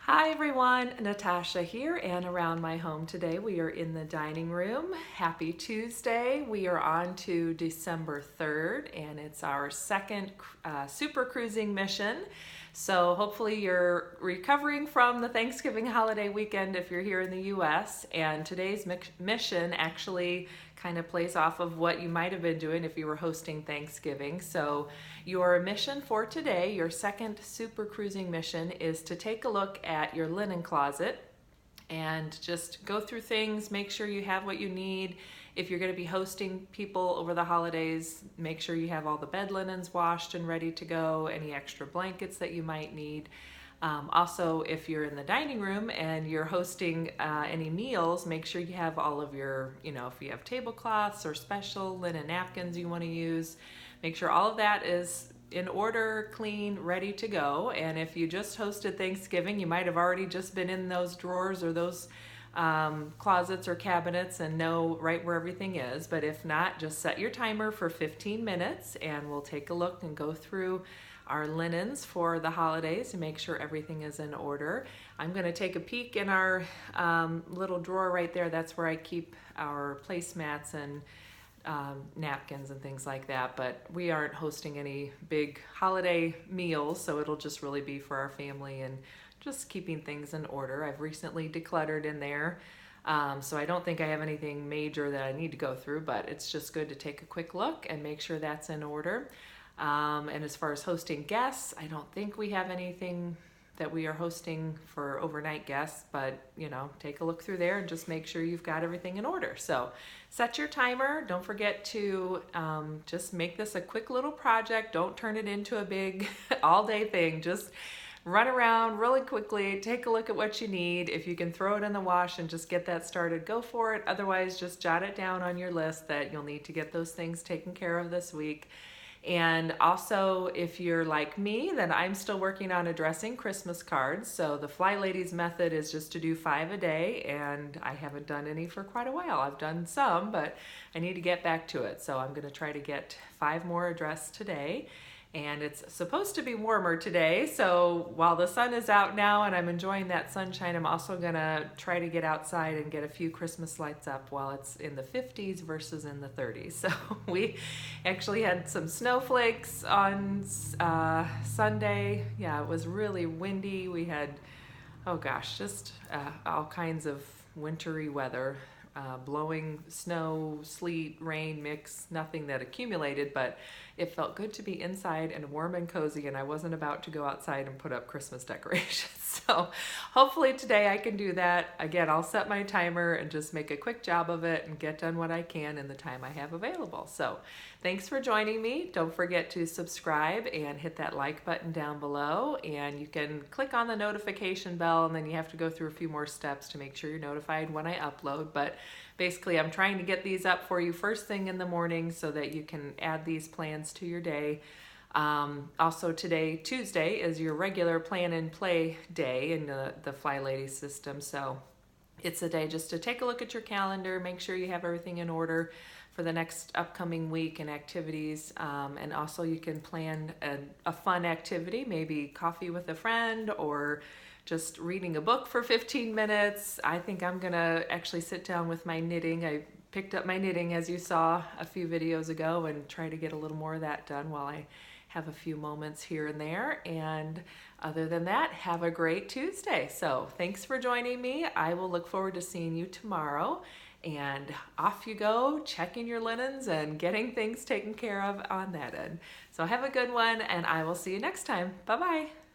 Hi everyone, Natasha here, and around my home today we are in the dining room. Happy Tuesday. We are on to December 3rd and it's our second super cruising mission. So hopefully you're recovering from the Thanksgiving holiday weekend if you're here in the US, and today's mission actually kind of plays off of what you might have been doing if you were hosting Thanksgiving. So your mission for today, your second super cruising mission, is to take a look at your linen closet and just go through things, make sure you have what you need. If you're going to be hosting people over the holidays, make sure you have all the bed linens washed and ready to go, any extra blankets that you might need. Also, if you're in the dining room and you're hosting any meals, make sure you have all of your, if you have tablecloths or special linen napkins you want to use, make sure all of that is in order, clean, ready to go. And if you just hosted Thanksgiving, you might have already just been in those drawers or those closets or cabinets and know right where everything is. But if not, just set your timer for 15 minutes and we'll take a look and go through our linens for the holidays and make sure everything is in order. I'm going to take a peek in our little drawer right there. That's where I keep our placemats and napkins and things like that, but we aren't hosting any big holiday meals, so it'll just really be for our family and just keeping things in order. I've recently decluttered in there, so I don't think I have anything major that I need to go through, but it's just good to take a quick look and make sure that's in order. And as far as hosting guests, I don't think we have anything that we are hosting for overnight guests, but take a look through there and just make sure you've got everything in order. So set your timer. Don't forget to just make this a quick little project. Don't turn it into a big all-day thing. Just run around really quickly, take a look at what you need. If you can throw it in the wash and just get that started, go for it. Otherwise, just jot it down on your list that you'll need to get those things taken care of this week. And also, if you're like me, then I'm still working on addressing Christmas cards. So the Fly Ladies method is just to do 5 a day, and I haven't done any for quite a while. I've done some, but I need to get back to it. So I'm going to try to get 5 more addressed today. And it's supposed to be warmer today, so while the sun is out now and I'm enjoying that sunshine, I'm also gonna try to get outside and get a few Christmas lights up while it's in the 50s versus in the 30s. So we actually had some snowflakes on Sunday. Yeah, it was really windy. We had, oh gosh, just all kinds of wintry weather. Blowing snow, sleet, rain mix, nothing that accumulated, but it felt good to be inside and warm and cozy, and I wasn't about to go outside and put up Christmas decorations. So hopefully today I can do that. Again, I'll set my timer and just make a quick job of it and get done what I can in the time I have available. So thanks for joining me. Don't forget to subscribe and hit that like button down below, and you can click on the notification bell, and then you have to go through a few more steps to make sure you're notified when I upload. But basically, I'm trying to get these up for you first thing in the morning so that you can add these plans to your day. Also today, Tuesday, is your regular plan and play day in the Fly Ladies system. So it's a day just to take a look at your calendar, make sure you have everything in order for the next upcoming week and activities. And also you can plan a fun activity, maybe coffee with a friend or just reading a book for 15 minutes. I think I'm gonna actually sit down with my knitting. I picked up my knitting, as you saw a few videos ago, and try to get a little more of that done while I have a few moments here and there. And other than that, have a great Tuesday. So thanks for joining me. I will look forward to seeing you tomorrow. And off you go, checking your linens and getting things taken care of on that end. So have a good one, and I will see you next time. Bye-bye.